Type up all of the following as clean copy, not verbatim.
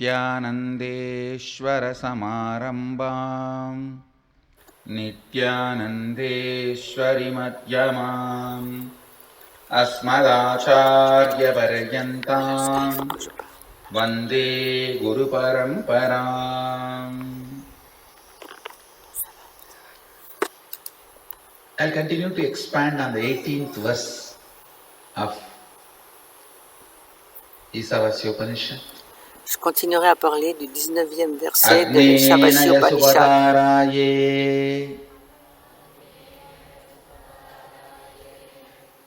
नित्यानन्देश्वरसमारम्भां नित्यानन्देश्वरिमध्यमाम् अस्मदाचार्यपर्यन्तां वन्दे गुरुपरम्पराम्. I'll continue to expand on the 18th verse of Isavasya Upanishad. Je continuerai à parler du 19e verset de l'Ishavasya Upanishad.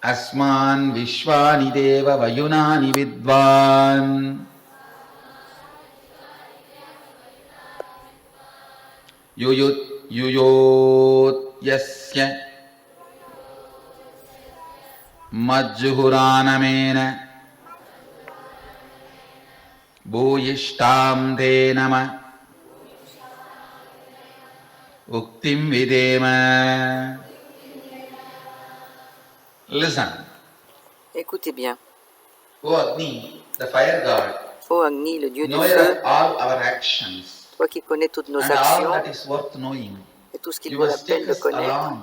Asman Vishwani Deva Vayunani Vidvan Yuyot Yasya Majjuhuranamena Bhuyishtam Te Nama Uktim Videma. Listen. Écoutez bien. O Agni, the fire god, Ô Agni, le dieu du knower feu, of all our actions, toi qui connais toutes nos and all actions that is worth knowing, et tout ce qu'il you vaut la must take peine de us connaître, along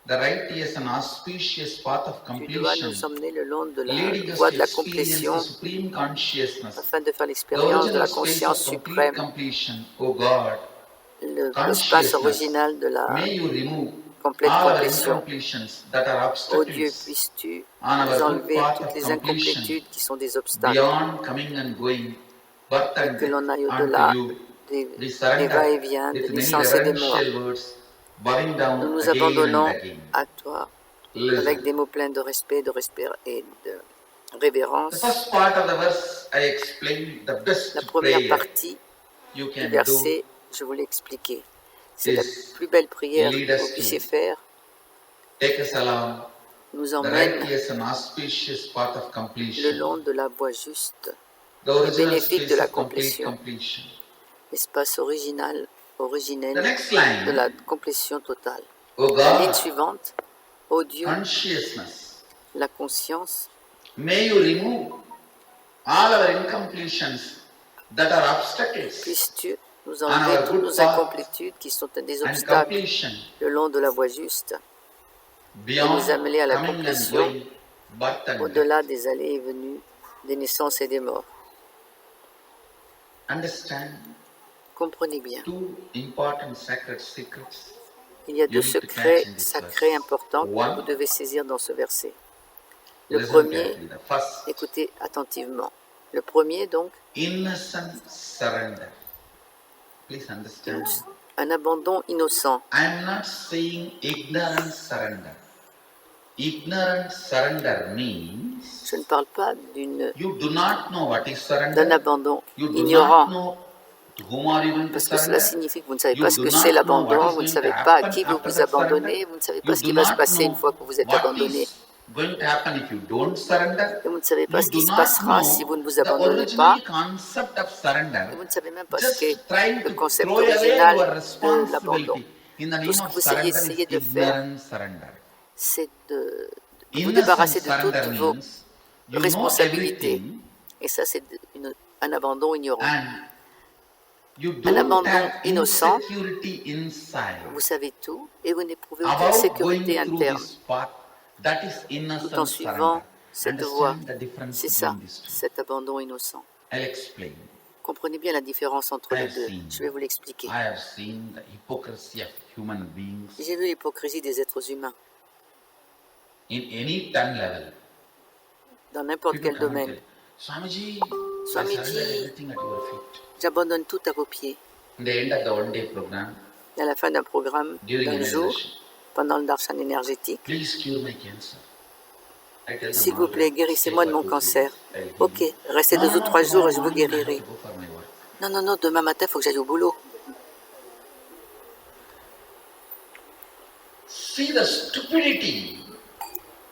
the righteous and auspicious path of tu dois completion, nous emmener le long de la leading us voie to de la experience complétion the supreme consciousness, afin de faire the l'expérience de original la space conscience of complete suprême, completion, O God. l'espace original de la May you remove complète all our complétion. incompletions that are Ô Dieu, obstacles puisses-tu on nous our good enlever path toutes of les completion, incomplétudes qui sont des obstacles beyond coming and going, birth et and que death, l'on aille unto au-delà you. des We surrender va-et-vient, des with many naissances et des morts. reverential words, bowing Nous down nous again and abandonnons again. à toi avec Listen. des mots pleins de respect, et de The révérence. first part of the verse I explained, the best La première prayer partie you du can verset, do je vous l'ai expliqué. C'est la is plus belle prière lead que us vous to puissiez faire. take us along Nous the emmène righteous and auspicious path of le completion, long de la voie juste the et original bénéfique de space la of complete complétion, completion. l'espace originel The next line, de la complétion totale. O La ligne God, suivante, ô Dieu, consciousness, la conscience, may you remove all our incompletions that are obstacles puisses-tu nous on enlever our toutes good nos path incomplétudes qui sont des and obstacles completion, le long de la voie juste et beyond nous amener à la coming and complétion going, birth and death. au-delà des allées et venues, des naissances et des morts. Understand Comprenez bien, two important sacred secrets. il y a deux You need to secrets catch in this sacrés verse. importants que One, vous devez saisir dans ce verset. Le listen premier, carefully. The first, écoutez attentivement. Le premier, donc, innocent surrender. Please understand. un abandon innocent. I am not saying ignorant surrender. Ignorant surrender means Je ne parle pas you do not know what is d'un surrender. abandon You do ignorant, not know to whom are you going to parce que cela surrender. signifie que vous ne savez You pas ce do que not c'est know what l'abandon, is vous ne going to savez pas à happen qui vous after vous that surrender. abandonnez, vous ne savez You pas ce do qui va se not passer une know fois que vous êtes what abandonné. is going to happen if you don't surrender. Et vous ne savez pas You ce do qui se not passera know si vous ne vous the abandonnez original pas. concept of surrender. Et vous ne savez même pas ce Just qu'est trying le to concept throw away original your de l'abandon. responsibility in the Tout name ce que of vous surrender essayez is de faire, ignorant surrender. c'est de vous Innocent débarrasser de surrender toutes vos means you know responsabilités. everything Et ça, c'est un abandon ignorant. and you Un don't abandon have innocent, insecurity inside vous savez tout et vous n'éprouvez aucune about sécurité going through interne this path. That is tout en innocent suivant surrender. cette voie. Understand the difference C'est ça, between these two. cet abandon innocent. I'll explain. Comprenez bien la différence entre I les have deux. seen. Je vais vous l'expliquer. I have seen the hypocrisy of human beings J'ai vu l'hypocrisie des êtres humains in any time level. dans n'importe People quel come and domaine. tell, Swamiji, I Swamiji, surrender everything at your feet. j'abandonne tout à vos pieds. In the end of the one-day program, Et à la fin d'un programme during d'un jour, meditation, pendant le darshan énergétique, please cure my cancer. I tell them, s'il vous "All plaît, right, guérissez-moi stay de for mon 2-3 cancer. days. I'll heal Ok, you." restez No, 2 ou no, 3 jours et je vous tomorrow morning I have guérirai. to go for my work. Non, non, non, demain matin, il faut que j'aille au boulot. See the stupidity.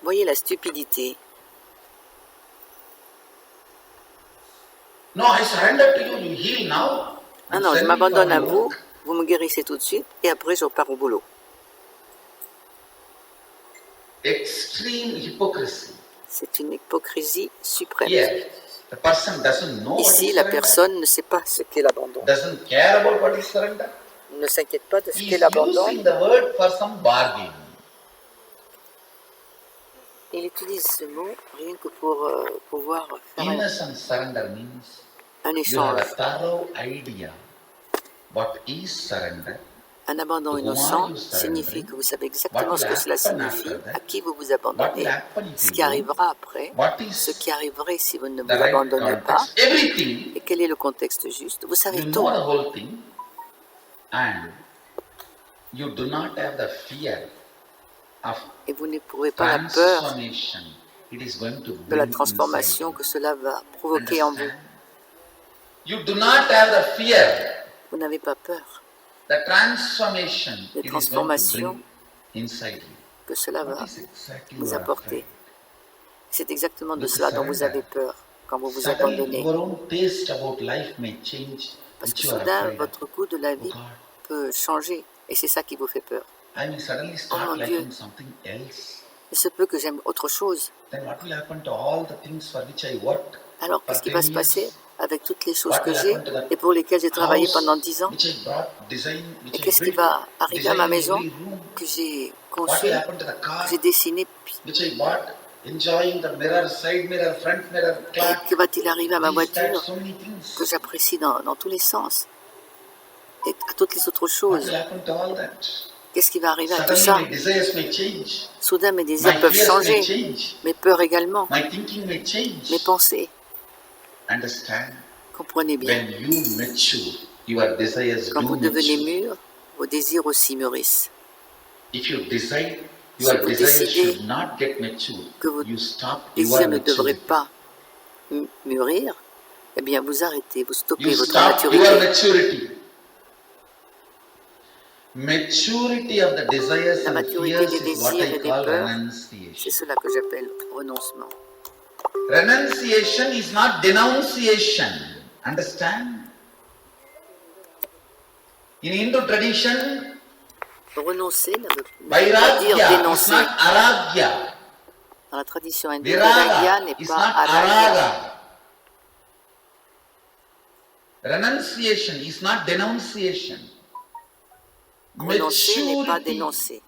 Voyez la stupidité. No, I surrender to you. You heal now. Ah and non, je send me m'abandonne for à my vous, work. vous me guérissez tout de suite et après je repars au boulot. Extreme hypocrisy. C'est une hypocrisie suprême. Here, The person doesn't know what Ici, is la surrender, personne ne sait pas ce qu'est l'abandon. doesn't care about what is surrender. Ne s'inquiète pas de ce He qu'est is l'abandon. using the word for some bargain. Il utilise ce mot rien que pour pouvoir faire Innocent surrender means un you have échange. a thorough idea what is surrender, Un abandon to whom are innocent you signifie surrendering, que vous savez what exactement will ce que cela happen signifie, after à that, qui vous vous what will abandonnez, happen if ce you qui don't, arrivera après, what ce is qui arriverait si vous ne vous the right abandonnez pas, context, everything. et quel est le contexte juste. Vous savez You tout. know the whole thing, and you do not have the fear of Et vous n'éprouvez pas la peur transformation it is going to de la bring transformation inside que cela va you. provoquer en vous. Understand? You do not have the fear, Vous n'avez pas peur the transformation des it is going to transformations bring inside you. que cela What va is exactly vous you are apporter. afraid? C'est exactement de With cela dont vous surrender, avez peur quand vous vous suddenly abandonnez. your own taste about life may change, Parce which que you are soudain, afraid of. votre goût de la Oh vie God, peut changer. Et c'est ça qui vous fait peur. I may suddenly Oh start mon Dieu, liking something else. il se peut que j'aime autre chose. Then what will happen to all the things for which I worked Alors, for qu'est-ce qui va 10 se passer years? avec toutes les choses What que will j'ai happen to the et pour lesquelles j'ai travaillé pendant house 10 ans? which I brought, design, Et which I qu'est-ce qui built, va arriver à ma design maison every room? que j'ai What conçu, will happen to the que car j'ai dessiné, which I bought, enjoying the mirror, side mirror, front mirror, et clock, que va-t-il arriver à ma these, that, voiture so many que things. j'apprécie dans tous les sens et à toutes les autres What choses? will happen to all that? Qu'est-ce qui va arriver à tout Suddenly ça? my desires may change, Soudain, mes désirs my peuvent fears may changer, change, mes peurs également, my thinking may mes change. pensées. Understand? Comprenez bien, When you mature, your desires quand do vous devenez mature. mûr, vos désirs aussi mûrissent. If you decide Si your vous desires décidez should not get mature, que vos you stop désirs your ne devraient maturity. pas mûrir, eh bien vous arrêtez, vous stoppez You votre stop your maturité. maturity. Maturity of the desires La and maturité fears des is what désirs I et des call peurs, c'est renunciation. cela que j'appelle renoncement. Renunciation is not denunciation. Understand? In Hindu tradition, Renoncer ne veut pas dire vairagya is dénoncer. not aragya. Dans la tradition hindoue, Viraga vairagya n'est is pas not aragya. araga. Renunciation is not denunciation. Renoncer n'est pas Maturity, dénoncer.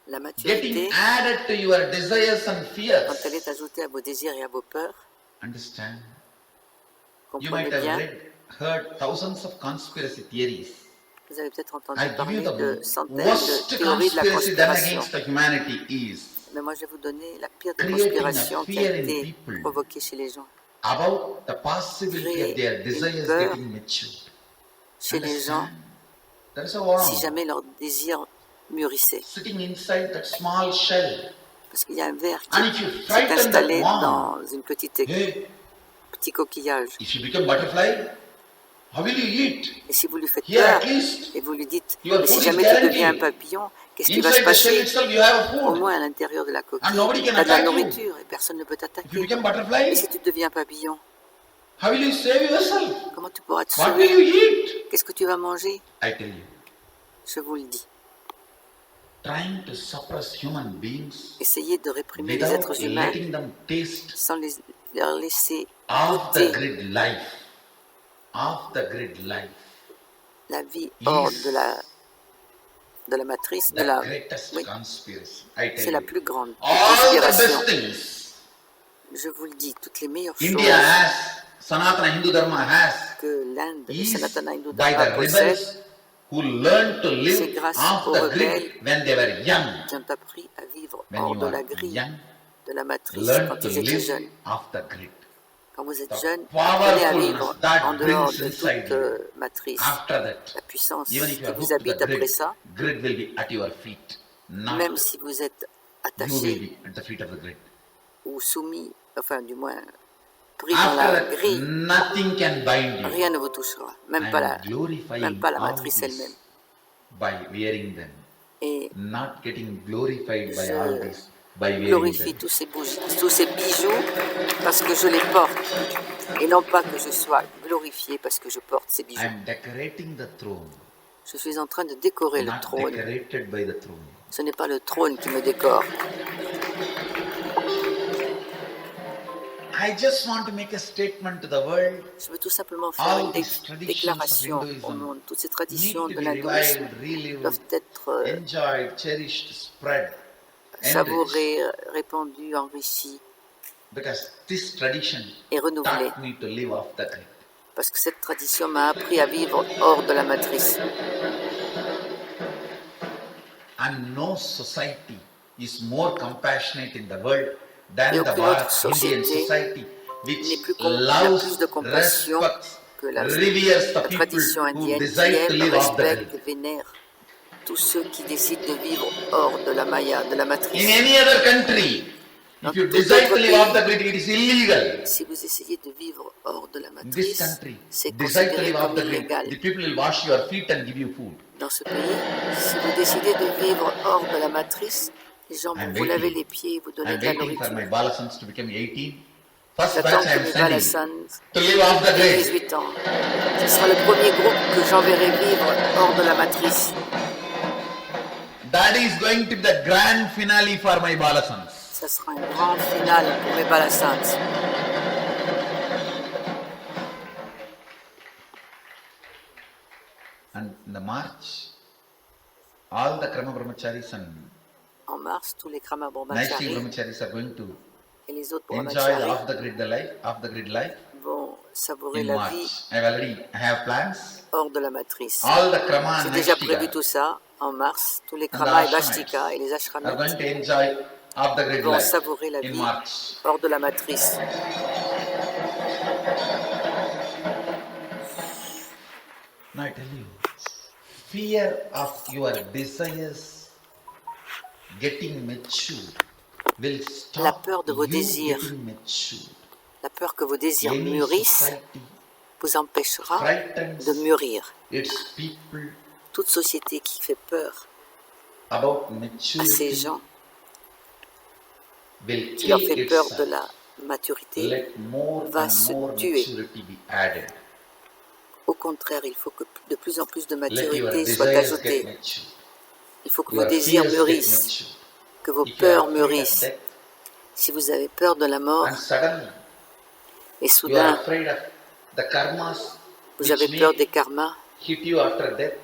La getting maturité, added to your desires and quand fears. elle est ajoutée à vos désirs et à vos peurs, Understand? You comprenez might have bien, heard thousands of conspiracy theories. vous avez peut-être entendu I give parler you de the centaines worst de théories de la conspiracy done conspiration. against the humanity is Mais moi, je vais vous donner la pire des creating a conspirations qui a fear in été people provoquée chez les gens. about the possibility of their desires peur getting matured. Chez les gens, Understand? There is a worm si jamais leur désir mûrissait. sitting inside that small shell. Parce qu'il y a un ver And qui if you s'est frighten that installé worm, dans une petite hey, petit coquillage. if you become butterfly, how will you eat? Et si vous lui faites Here peur at least, et vous lui dites, your mais si food is jamais tu deviens un guaranteed. papillon, qu'est-ce qui va se Inside the shell passer? itself you have Au food. moins à l'intérieur de la coquille, And nobody tu can as de la attack you. nourriture et personne ne peut If you t'attaquer. become Et butterfly, si tu deviens papillon, how will you save yourself? comment tu pourras te What will sauver? you eat? Qu'est-ce que tu vas manger? I tell you, Je vous le dis. trying to suppress human beings Essayez de réprimer les without êtres humains letting them taste sans leur laisser off the goûter grid life. Off the grid life. la vie hors is de la matrice, de the la... greatest Oui, conspiracy. I c'est tell la you. plus grande All the conspiration. best things Je vous le dis, toutes les meilleures India choses has, Sanatana Hindu Dharma has, que l'Inde et is Sanatana Hindu by Dharma the possèdent, rebels who learned to c'est live grâce off aux the grid rebelles when they were young. qui ont appris à vivre When hors you de are la grille young, de la matrice learn quand to ils étaient live jeunes. off the grid. Quand vous êtes The jeune, apprenez à vivre powerfulness that en dehors brings de inside toute you. matrice. After that, La puissance even if qui you are vous hooked to habite the après grid, ça, grid will be at your feet. Not même si vous êtes you will attaché be at the feet of the grid. ou soumis, enfin du moins pris dans la After that, grille, nothing can bind you. rien ne vous touchera, même I pas am la glorifying matrice all elle-même. this by wearing them. Et Not getting glorified by Je all this by wearing glorifie them. tous ces bijoux parce que je les porte et non pas que je sois glorifié parce que je porte ces I bijoux. am decorating the throne, Je suis en train de décorer le not trône. decorated by the throne. Ce n'est pas le trône qui me décore. I just want to make a statement to the world. Je veux tout simplement faire All une these traditions of déclaration au Hinduism monde. Toutes ces need traditions to de be l'hindouisme revived, relived, doivent être enjoyed, cherished, spread, enriched. savourées, répandues, enrichies Because this tradition et renouvelées. taught me to live off the grid. Parce que cette tradition m'a appris à vivre hors de la matrice. And no society is more compassionate in the world Et than the aucune Bharat autre Indian société society, which n'a loves, plus de compassion respects, que reveres the la people tradition who indienne qui decide to aime, live off the respecte grid. et vénère tous ceux qui décident de vivre hors de la maya, de la In matrice. any other country, Dans if you tout decide autre to live off pays, the grid, it is illegal. Si vous essayez de vivre hors de la In this matrice, country, c'est decide to considéré live off comme the grid. illégal. The people will wash your feet and give you food. Dans ce pays, si vous décidez de vivre hors de la matrice, les gens vont vous laver les pieds et vous donner I'm de la waiting for my nourriture. balasans to become 18. First J'attends batch que I'm mes sending balasans to live off the aient grid. 18 ans. Ce sera le premier groupe que j'enverrai vivre hors de la matrice. That is going to be the grand finale for my balasans. Ça sera un grand final pour mes balasans. And in the March, all the Krama Brahmacharis and En mars, tous les Krama Naishti Brahmacharis Brahmacharis are going to et les autres enjoy the Brahmacharis off-the-grid life vont savourer in la March. vie I have plans. hors de la matrice. All the Krama J'ai and déjà prévu Naishtika tout ça en mars. Tous les and the Krama et Ashramites Bashtika et les are Ashramites going to enjoy off-the-grid vont life savourer la in vie March. hors de la matrice. Now I tell you, fear of your desires getting mature will stop La peur de vos you désirs. getting mature. La peur que vos désirs Any mûrissent society vous empêchera frightens de mûrir. its people Toute société qui fait peur about à ces maturity gens, will qui leur kill fait peur de itself. la maturité, Let more va and se more tuer. maturity be added. Au contraire, il faut que de plus en plus de Let your maturité soit desires get ajoutée. mature. Il faut que Your vos désirs fears get mûrissent, mature. que vos If you are peurs afraid of mûrissent. death, Si vous avez peur de la mort and suddenly et you are soudain afraid of the karmas vous avez which peur may des karmas hit you after death,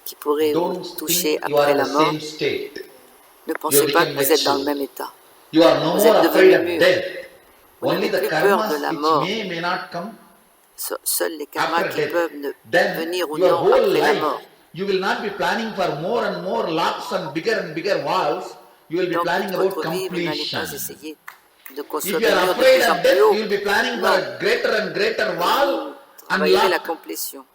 qui pourraient vous don't toucher think you are après in la the mort, same state. ne pensez pas que become vous êtes dans le mature. même état. You are no Vous more êtes afraid devenu of mûr. death. Vous Only n'avez the plus peur karmas de la which mort. may not come Seuls les karmas after qui death. peuvent ne Then venir ou your non whole après la life, mort. you will not be planning for more and more locks and bigger walls. You will be Donc, planning toute about votre vie, vous n'allez completion. pas essayer de If construire you des are murs de afraid plus en of plus death, haut. you will be planning for a greater and greater wall Vous and travaillerez la lock. complétion.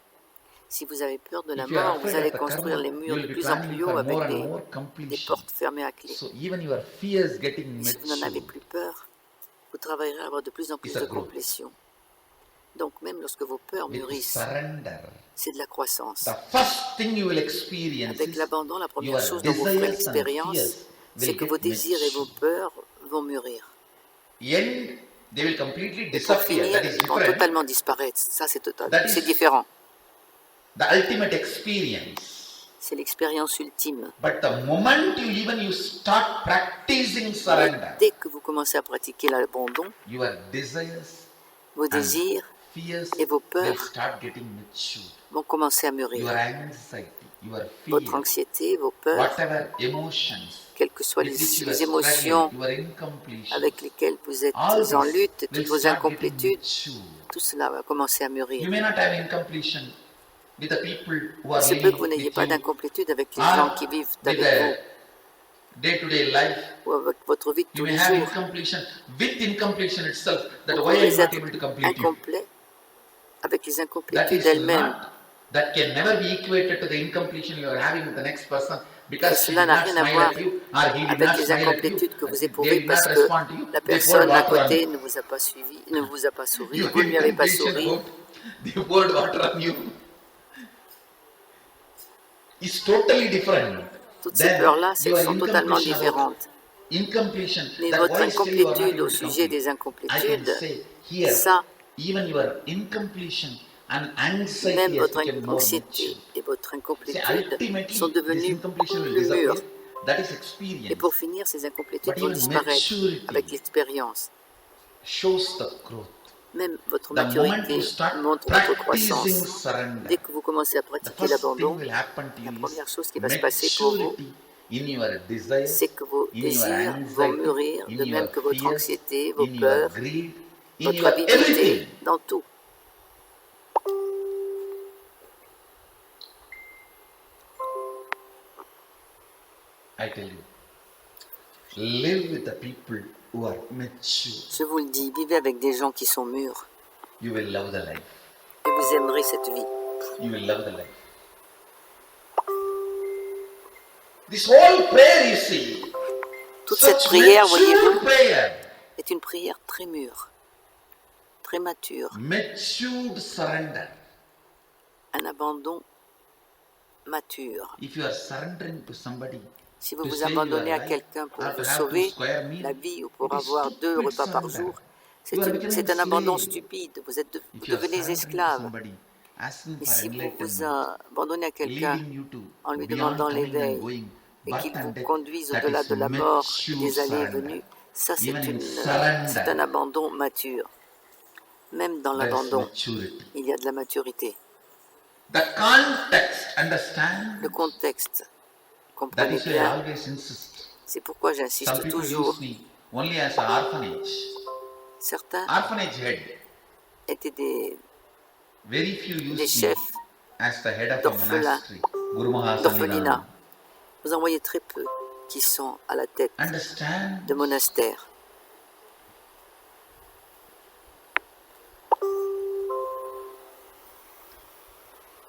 Si vous avez peur de la If you are mort, vous afraid allez of the construire karma, les you murs will de be plus en planning plus haut for avec more and des more completion. portes fermées à clé. So even your fears getting Si vous n'en avez mature plus peur, vous travaillerez à avoir de plus en plus is a de growth. complétion. Donc même lorsque vos peurs with mûrissent, surrender. c'est de la croissance. The first thing you will experience Avec is l'abandon, la première your chose dont vous ferez desires and l'expérience, fears c'est will que vos get désirs et vos mature. peurs vont mûrir. End, they will completely Et pour disappear. finir, That is ils vont different. totalement disparaître. Ça, c'est total. That is- C'est différent. The ultimate experience. C'est l'expérience ultime. But the moment you start practicing surrender, Dès que vous commencez à pratiquer l'abandon, your desires vos désirs fears et vos will peurs start getting mature. vont commencer à Your mûrir. anxiety, your Votre fear, anxiété, vos peurs, whatever emotions, quelles que soient with which you les are émotions struggling, your incompletion, avec lesquelles vous êtes all en this lutte, will toutes vos start getting incomplétudes, mature. tout cela va commencer à You mûrir. may not have incompletion with the people who are Il se peut living que vous n'ayez with pas you, d'incomplétude avec les or gens qui vivent with avec vous the day-to-day life. ou avec votre vie de You tous may les have jours. incompletion with incompletion itself. That Vous why I pouvez am not être able to complete you. incomplet avec les That incomplétudes is elles-mêmes. not. That can never be equated to the incompletion you are having with the next person because he Cela did n'a not rien à smile voir at you or he did avec not les smile at you. incomplétudes que vous They éprouvez did not parce que respond to you. la They poured personne à water on côté you. ne vous a pas suivi, ne vous a pas souri, You vous ne lui avez pas incompletion souri. about they poured water on you. It's totally different. Toutes ces Then peurs-là your sont totalement incompletion about différentes. incompletion, Mais that votre why still you are not incomplétude able au to sujet complete. des I can incomplétudes, say here, ça, even your incompletion and anxiety même has votre become more anxiété mature. et votre See, incomplétude ultimately, sont this devenus incompletion will plus mûrs. disappear. That is experience. Et pour finir, ces incomplétudes But vont even disparaître maturity, avec l'expérience. shows the growth. Même votre The moment maturité you start montre votre practicing croissance. surrender, Dès que vous commencez à the pratiquer first thing l'abandon, will happen to la you première is chose qui va se passer pour vous, maturity in your desires, c'est que vos in your désirs vont anxiety, mûrir, in de même your que votre fears, anxiété, vos in your peurs, greed, in votre your avidité, everything. dans tout. I tell you, live with the people who are mature. Je vous le dis, vivez avec des gens qui sont mûrs You will love the life. et vous aimerez cette vie. You will love the life. This whole prayer, you see, Toute cette such prière, mature voyez-vous, prayer, est une prière très mûre, très mature, matured surrender. un abandon mature. If you are surrendering to somebody, Si vous to vous save your abandonnez à life, quelqu'un pour or to vous have two sauver square meal, la vie ou pour it is avoir 2 stupid repas par surrender. jour, You are becoming c'est un a abandon slave. stupide. Vous If you are devenez surrendering to esclave. somebody, asking Mais for si vous vous enlightenment, abandonnez à quelqu'un leading you to en lui beyond demandant coming and l'éveil going, et birth qu'il and vous death, conduise that au-delà is de la mort, mature des allées et surrender. venues, ça Even in c'est surrender, un abandon mature. Même dans there is l'abandon, maturity. il y a de la maturité. The context, understand? Le contexte, That comprenez is why I bien, always insist. c'est pourquoi Some j'insiste people toujours. use me only as an orphanage. Certains Orphanage head. étaient des Very few use me chefs as the head of a d'orphelins, monastery. Guru Mahasanina. d'orphelinat. Vous en voyez très peu qui sont à la tête Understand? de monastères.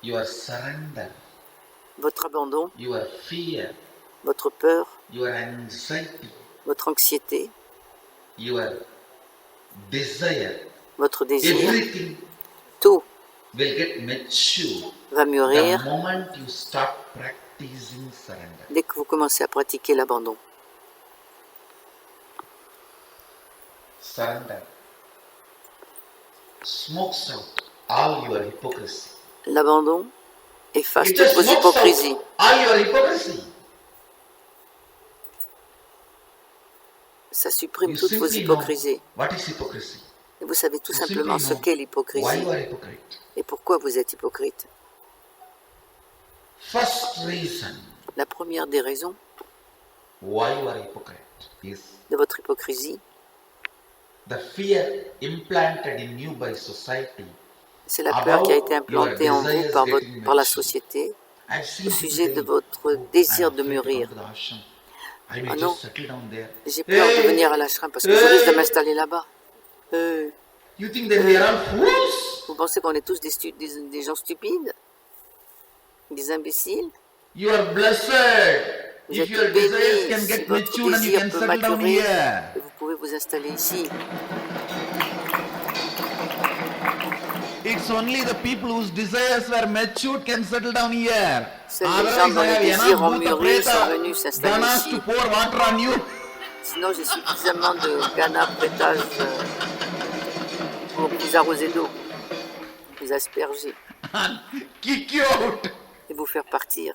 Your surrender, Votre abandon, your fear, votre peur, your anxiety, votre anxiété, your desire, votre désir, everything tout will get mature va the mûrir moment you start practicing surrender. dès que vous commencez à pratiquer l'abandon. Surrender smokes out all your hypocrisy. L'abandon efface It toutes just vos smokes hypocrisies. out all your hypocrisy. Ça supprime You toutes vos simply know hypocrisies. what is hypocrisy. Et vous savez tout You simplement simply ce know qu'est why l'hypocrisie you are hypocrite. et pourquoi vous êtes hypocrite. First reason La première des raisons why you are hypocrite is de votre hypocrisie, the fear implanted in you by society. c'est la peur qui a été About your implantée en vous desires par, getting par la mature. société I've seen au people sujet de saying, votre "Oh, désir I'm de afraid to come mûrir. to the ashram. I may Ah non, just settle down there." j'ai peur de venir à l'ashram parce que je risque de m'installer là-bas. You think that we are all fools? Vous pensez qu'on est tous des gens stupides, des imbéciles? You are blessed Vous if êtes your desires can bénis si get votre matured and you désir can peut settle down maturer here. et vous pouvez vous installer ici. It's only the people whose desires were matured can settle down here. Seuls les gens Otherwise, dont I les have désirs enough ont Bhuta mûri sont Preta venus s'installer ganas ici. to pour water on you. Sinon, j'ai suffisamment de gana prêtage pour vous arroser d'eau, vous asperger And kick you out. et vous faire partir.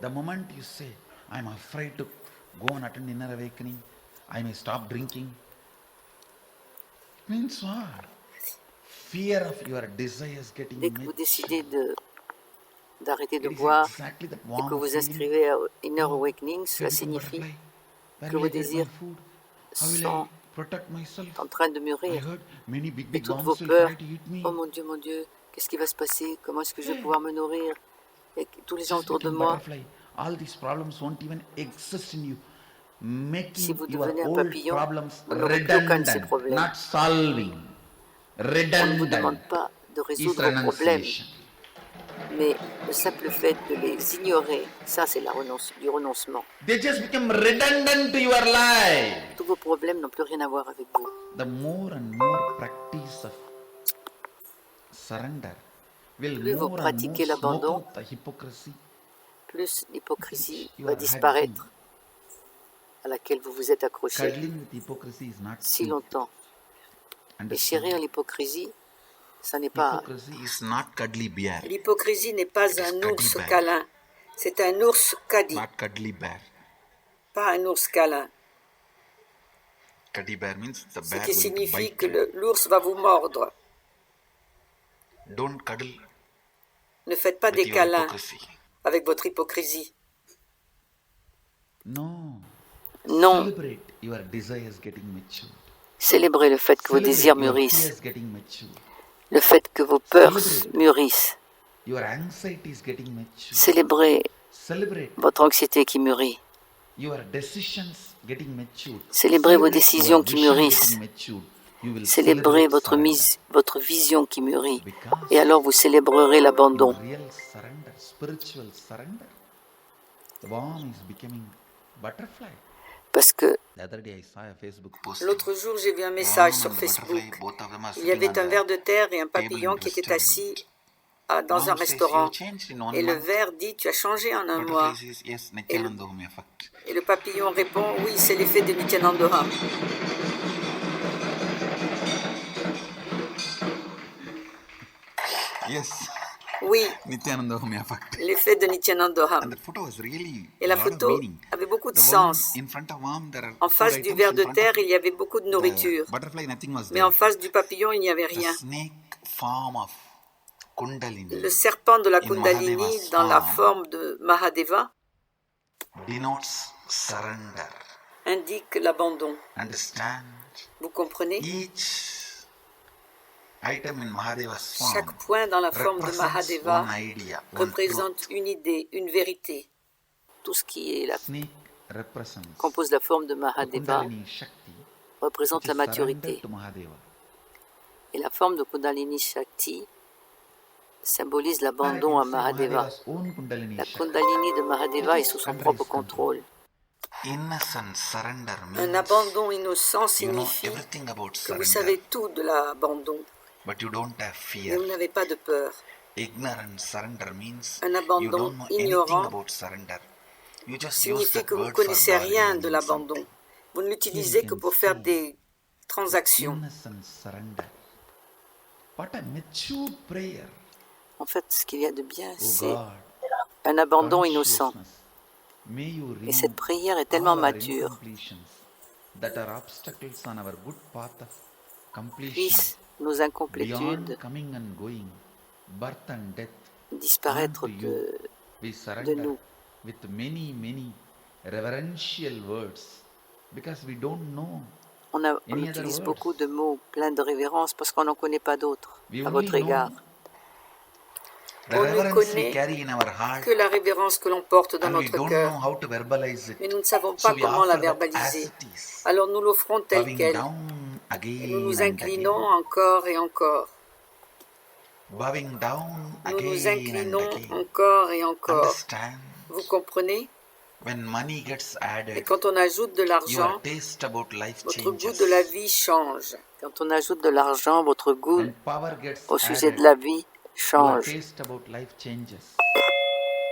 The moment you say, I'm afraid to go and attend inner awakening, I may stop drinking, means what? Fear of your desires getting Dès que vous met. décidez d'arrêter de It is boire exactly that et warm que vous feeling. inscrivez à Inner Oh, Awakening, cela physical signifie butterfly. Where que will vos I get my désirs food? How will I sont protect myself? en train de I mûrir. heard many big Et big toutes bombs vos will peurs, try to eat me. oh mon Dieu, qu'est-ce qui va se passer? Comment est-ce que je vais pouvoir me nourrir? Et tous les gens Just autour de become moi, butterfly. All these problems won't even exist in you. si Making vous your devenez un old papillon, problems vous n'aurez plus aucun de ces redundant, problèmes. not solving. On ne vous demande Redundant pas de is résoudre vos problèmes, renunciation. mais le simple fait de les ignorer, ça c'est du renoncement. They just become redundant to your life. Tous vos problèmes n'ont plus rien à voir avec vous. The more and more practice of surrender will Plus vous more and more pratiquez smoke l'abandon, out the hypocrisy plus l'hypocrisie you va are disparaître, à laquelle vous vous êtes accroché Cuddling with hypocrisy is not si sweet. longtemps. Et Understand? chérir l'hypocrisie, ça n'est pas... Hypocrisy is not cuddly bear, L'hypocrisie n'est pas un cuddly ours bear. câlin, c'est un ours caddie, not cuddly bear. pas un ours câlin. Teddy bear means the Ce bear qui going to signifie bite que you. l'ours va vous mordre. Don't cuddle Ne faites pas with des your câlins hypocrisy. avec votre hypocrisie. No. Non, Celebrate your desires getting matured. célébrez le fait que vos Celebrate désirs your mûrissent, fears getting matured. le fait que vos peurs Celebrate. mûrissent. Your anxiety is getting matured. Célébrez Celebrate votre anxiété qui mûrit. your decisions getting matured. Célébrez vos Celebrate décisions your qui vision mûrissent. getting matured. You will Célébrez celebrate votre vision qui mûrit. because Et alors vous célébrerez in l'abandon. real surrender, spiritual surrender, the worm is becoming butterfly. Parce que The other day I saw a Facebook post. l'autre jour, j'ai vu un message sur Worm and Facebook. butterfly, both of them are Il y sitting avait on un the ver de terre et un table papillon in qui étaient restaurant. assis dans un Worm says, restaurant. "You changed in one Et le month." ver dit, tu as changé en un mois. Butterfly says, "Yes, Nityananda Home effect." Et le papillon répond, oui, c'est l'effet de Nityananda. Yes, Oui, Nityananda Home effect. l'effet de Nityananda. And that photo was really Et a la lot of photo meaning. avait beaucoup de The worm, sens. in front of worm, there are En food face du items. ver In de front terre, of il y avait beaucoup de nourriture. the butterfly, nothing was Mais there. en face du papillon, il n'y avait The rien. snake form of Kundalini Le serpent de la in Kundalini Mahadeva's dans la form forme de Mahadeva denotes surrender. indique l'abandon. Understand? Vous comprenez? Each item in Mahadeva's form Chaque point dans la forme de represents Mahadeva one idea, one représente truth. une idée, une vérité. Tout ce qui est Snake represents compose la forme de the Mahadeva Kundalini Shakti, représente which la is maturité. surrendered to Mahadeva. Et la forme de Kundalini Shakti symbolise l'abandon à Or I can say Mahadeva. Mahadeva's own Kundalini La Shakti. Kundalini de Mahadeva est sous son propre contrôle. Innocent surrender Un means abandon innocent you know signifie everything about que vous surrender, savez tout de l'abandon, but you don't have mais fear. vous n'avez pas de peur. Ignorant surrender means Un you abandon don't know anything ignorant about surrender. You just use signifie that que vous ne word for connaissez rien de bargaining l'abandon. something. Vous ne l'utilisez que pour faire des transactions. Innocent surrender. What a mature prayer. En fait, ce qu'il y a de bien, Oh c'est God, un abandon innocent. consciousness. May you Et cette remove prière est tellement all our mature. incompletions that are obstacles on our good path of completion, Puissent nos beyond incomplétudes coming and going, birth and death. disparaître Unto you de we surrender nous. with many reverential words, because we don't know. On Any other utilise words? beaucoup de mots pleins de révérence parce qu'on n'en connaît pas d'autres We à only votre know égard. the On ne reverence we connaît carry in our heart, que la révérence que l'on porte dans and we notre don't cœur, know how to verbalize it. mais nous ne savons So pas we comment la offer that as verbaliser. it is, Alors nous l'offrons telle bowing qu'elle down et nous nous again and inclinons again, encore et encore. bowing down Nous nous again and inclinons again. encore et encore. Understand? Vous comprenez? When money gets Et added, quand on ajoute de your l'argent, taste about life votre goût changes. de la vie change. Quand on ajoute de l'argent, votre goût When power gets au sujet added, de la vie your change. taste about life changes.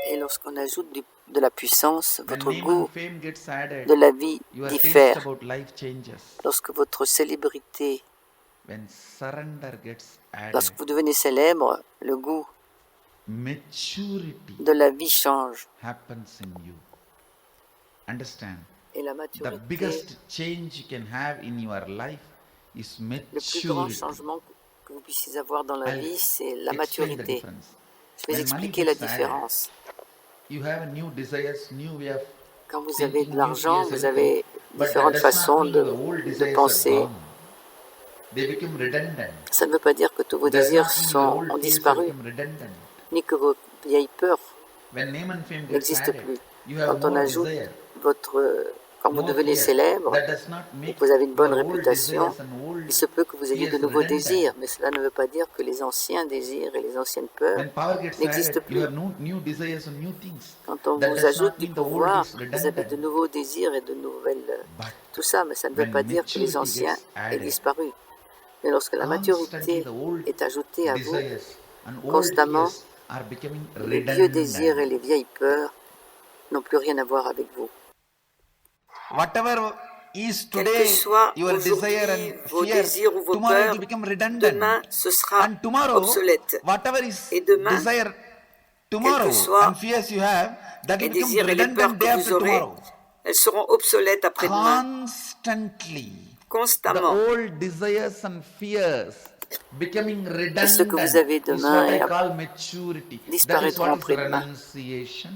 Et lorsqu'on ajoute de la puissance, When votre name goût and fame gets added, de la vie your taste diffère. about life changes. Lorsque votre célébrité, When surrender gets added, lorsque vous devenez célèbre, le goût maturity de la vie change. happens in you. Understand? Et la The maturité, biggest change you can have in your life is le plus grand maturity. changement que vous puissiez avoir dans la I'll vie, c'est la explain the maturité. difference. Je vais When expliquer money la gets différence. You have new desires, new way of Quand vous avez thinking, de l'argent, new ways vous of avez thinking. But différentes that does not façons mean the old de desires are penser. gone. They become redundant. Ça ne veut pas dire que tous vos Does not désirs mean the ont old fears have disparu, become redundant. ni que vos vieilles peurs When name and fame gets n'existent added, plus. you have Quand on more ajoute desire, quand vous more devenez fear. célèbre That does not et make que vous avez une bonne your old réputation, desires and old il se peut que vous ayez de fears nouveaux redundant. désirs, mais cela ne veut pas dire que les anciens désirs et les anciennes peurs When power gets n'existent added, you plus. have new desires and new things. Quand on That vous does not ajoute du mean the old pouvoir, is vous avez de redundant. nouveaux désirs et de nouvelles... But Tout ça, mais ça ne veut when pas dire que les maturity anciens gets aient added, disparu. Mais lorsque la constantly maturité the old est ajoutée à vous, desires and old constamment, fears are becoming les vieux désirs et redundant. les vieilles peurs n'ont plus rien à voir avec vous. Whatever is Quel que today soit your desire aujourd'hui and vos fear, désirs ou vos tomorrow it peurs, will become redundant. demain ce sera And tomorrow, obsolète. whatever is Et demain, desire tomorrow soit and fears you have, that les will become désirs et les redundant peurs day que vous after aurez, tomorrow. elles seront obsolètes après-demain. Constantly constamment. old desires and fears becoming Et ce que vous avez redundant is demain what I call maturity. That is disparaîtront what is après-demain. renunciation.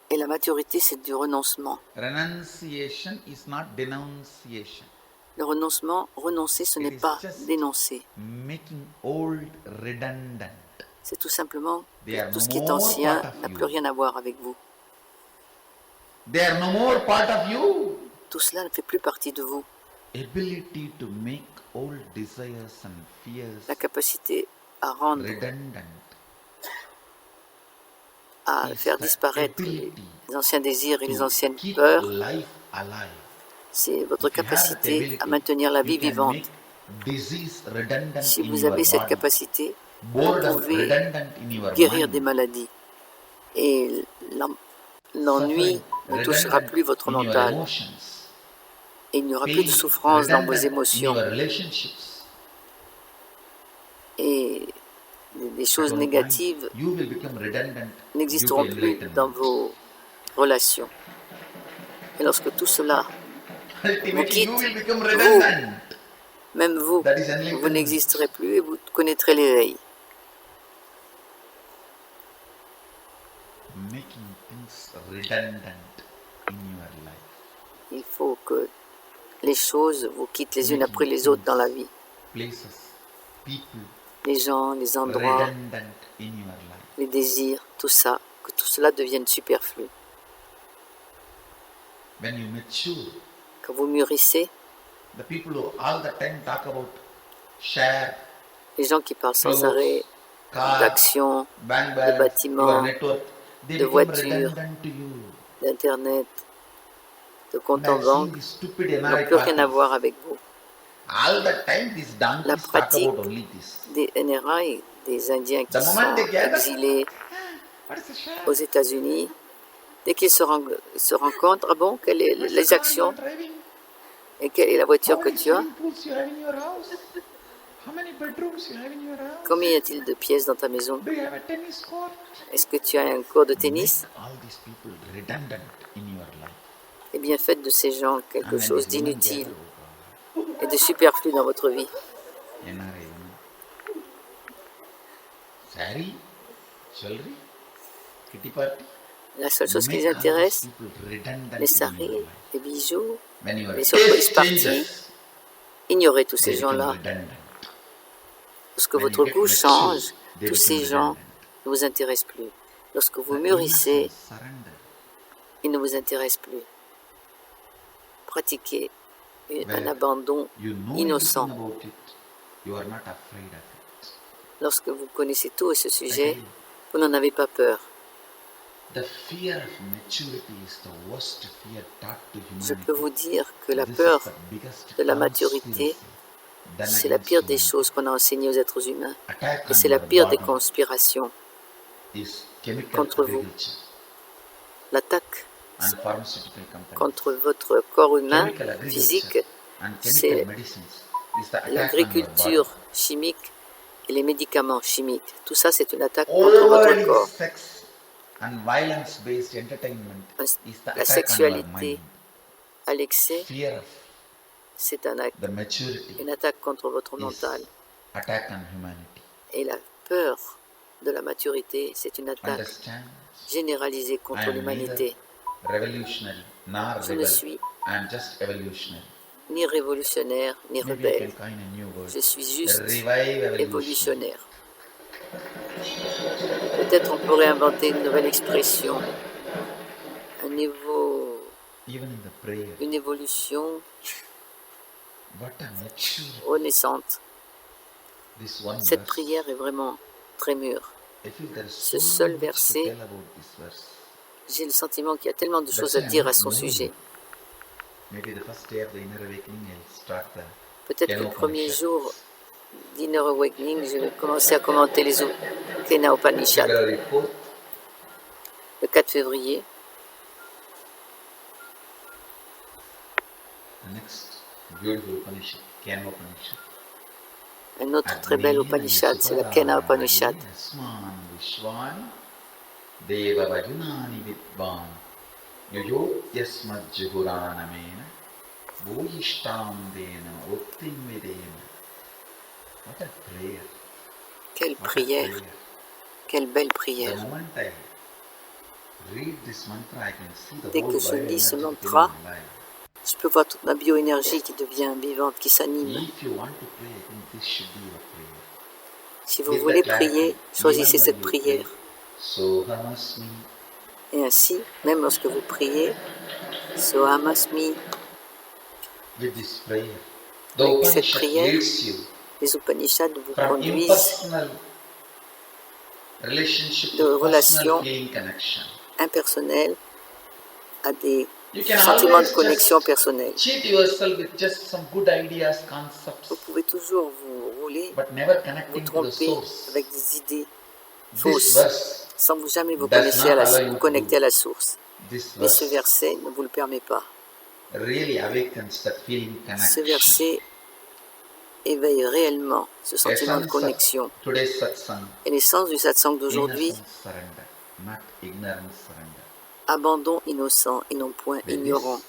Et la maturité, c'est du renoncement. Renunciation is not denunciation. Le renoncement, renoncer, ce n'est It is pas just dénoncer. making old redundant. C'est tout simplement They are que tout no ce qui est more ancien part of n'a you. plus rien à voir avec vous. They are no more part of you. Tout cela ne fait plus partie de vous. Ability to make old desires and fears La capacité à rendre, redundant à is faire the disparaître ability les anciens désirs et les to anciennes keep peurs, life alive. c'est votre If you have that capacité ability, à maintenir la vie you can vivante. make disease redundant Si in vous your avez cette body, capacité, vous boredom pouvez redundant in your guérir mind, des maladies. Et l'ennui suffering ne touchera redundant plus votre in your mental. emotions, Et il n'y aura plus de pain souffrance dans vos redundant in émotions. your relationships. Et des At choses one point, négatives you will become redundant n'existeront due to plus dans enlightenment. vos relations. Et lorsque tout cela vous Ultimately, quitte, you will become vous, redundant. même vous, That is vous enlightenment. n'existerez plus et vous connaîtrez l'éveil. Making things redundant in your life. Il faut que les choses vous quittent les unes après les autres dans la vie. Places, people Les gens, les endroits, redundant in your life. les désirs, tout ça, que tout cela devienne superflu. When you mature, Quand vous mûrissez, the people who all the time talk about share, les gens qui parlent sans clothes, arrêt car, d'action, bank de balance, bâtiments, your net worth, they de become voitures, redundant to you. d'Internet, de And compte en I've seen banque, these stupid n'ont NRI plus rien à parties. voir avec vous. All the time these La donkeys talk pratique about only this. des NRI, des Indiens The qui moment sont they gather, exilés what is the share? aux États-Unis, dès qu'ils se rencontrent, ah bon, quelles sont What's the les car actions you're driving? et quelle est la voiture How que many tu as? swimming pools you have in your house? How many bedrooms you have in your house? Combien y a-t-il de pièces dans ta maison? Do you have a tennis court? Est-ce que tu as un cours de Make tennis? all these people redundant in your life. Eh bien, faites de ces gens quelque And when chose these women d'inutile gather, oh God, et de superflu dans votre vie. NRI women. Saree, jewelry, kitty party. La seule chose qui les Make all these intéresse, people redundant les in your saris, life. les bijoux, When your les surprises taste parties, changes, ignorez tous they ces become gens-là. redundant. Lorsque When you votre get goût mature, change, they tous become ces gens redundant. ne vous intéressent plus. Lorsque vous The mûrissez, innocent surrender. ils ne vous intéressent plus. Pratiquez un Where abandon you know innocent. everything about it, you are not afraid of it. Lorsque vous connaissez tout à ce I sujet, tell you, vous n'en avez pas peur. the fear of maturity is the worst fear taught to Je humanity. peux vous dire que la This is peur the biggest de la maturité, conspiracy done c'est la against pire des humanity. choses qu'on a enseignées aux êtres humains. Attack Et on c'est la your pire des body conspirations is chemical contre vous. agriculture L'attaque and pharmaceutical companies. contre votre corps humain, Chemical agriculture physique, and c'est chemical medicines is the attack on your l'agriculture body. chimique et les médicaments chimiques. Tout ça, c'est une attaque contre votre Overly corps. sex and violence-based entertainment is the La attack on your sexualité mind. à l'excès, Fear of c'est the maturity une attaque contre votre is mental. attack on humanity. Et la peur de la maturité, c'est une attaque Understand? généralisée I contre am l'humanité. neither revolutionary nor Je ne rebel. suis I am just evolutionary. ni révolutionnaire, ni Maybe I rebelle. can coin a new word. Je suis juste Revive evolution. évolutionnaire. Peut-être on pourrait inventer une nouvelle expression, Even in the prayer, une évolution what a maturity. renaissante. This one Cette verse. prière est vraiment très mûre. I feel there is Ce so seul much verset, to tell about this verse. j'ai le sentiment qu'il y a tellement de That's choses à why I'm dire not à son knowing sujet. it. Maybe the first day of the inner awakening, I'll start the Peut-être que Kena le premier Upanishad. jour d'Inner Awakening, je vais commencer à commenter les Kena Upanishad. February 4th, Le 4 février, the next beautiful Upanishad, Kena Upanishad. un autre très bel Upanishad, c'est la Kena Upanishad. Asman Vishwani Deva Vajunani Vidvan Yoyo Yasmad Juhuranamena Bhujishtamdena Uttimvidena. What a prayer. Quelle What a prière, prayer. quelle belle The prière. moment I read this mantra, I can see the Dès whole que je lis ce bioenergy mantra, becoming alive. je peux voir toute ma bioénergie qui devient vivante, qui s'anime. If you want to pray, I think this should be your prayer. Si vous Get voulez the clarity. prier, choisissez Even cette when you pray, prière. Sohamasmi, Et ainsi, même lorsque vous priez, Sohamasmi, with this prayer, the avec cette Upanishad prière, leads you les Upanishads vous from conduisent impersonal relationship de to personal relations feeling connection. impersonnelles à des You can sentiments de always connexion just personnelle. cheat yourself with just some good ideas, concepts, Vous pouvez toujours vous rouler, but never vous connecting to the tromper source. avec des idées This fausses, verse sans vous jamais vous does not allow you vous to connecter do. à la source. This Mais ce verse verset ne vous le permet pas. really awakens that feeling Ce connection. verset éveille réellement ce sentiment de Essence of connexion. today's satsang, Et l'essence du satsang d'aujourd'hui, innocent surrender, not ignorant surrender. abandon innocent et non point With ignorant. this,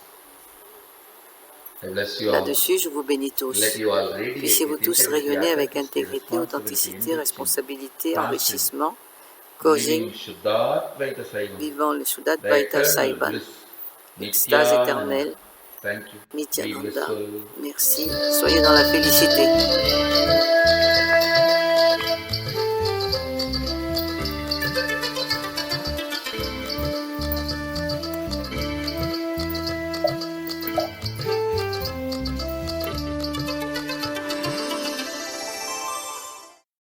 I bless you all. Là-dessus, je vous bénis tous. Let you all radiate Puissiez-vous with tous integrity, rayonner avec authenticity, intégrité, responsibility, authenticité, enriching, responsabilité, transcend, enrichissement, causing, living Shuddhat-Vaita Saivam, vivant le Shuddhat the Vaita eternal Saivan, bliss, l'extase Nityananda. éternelle, Thank you. Be Nityananda. blissful. Merci. Soyez dans la félicité.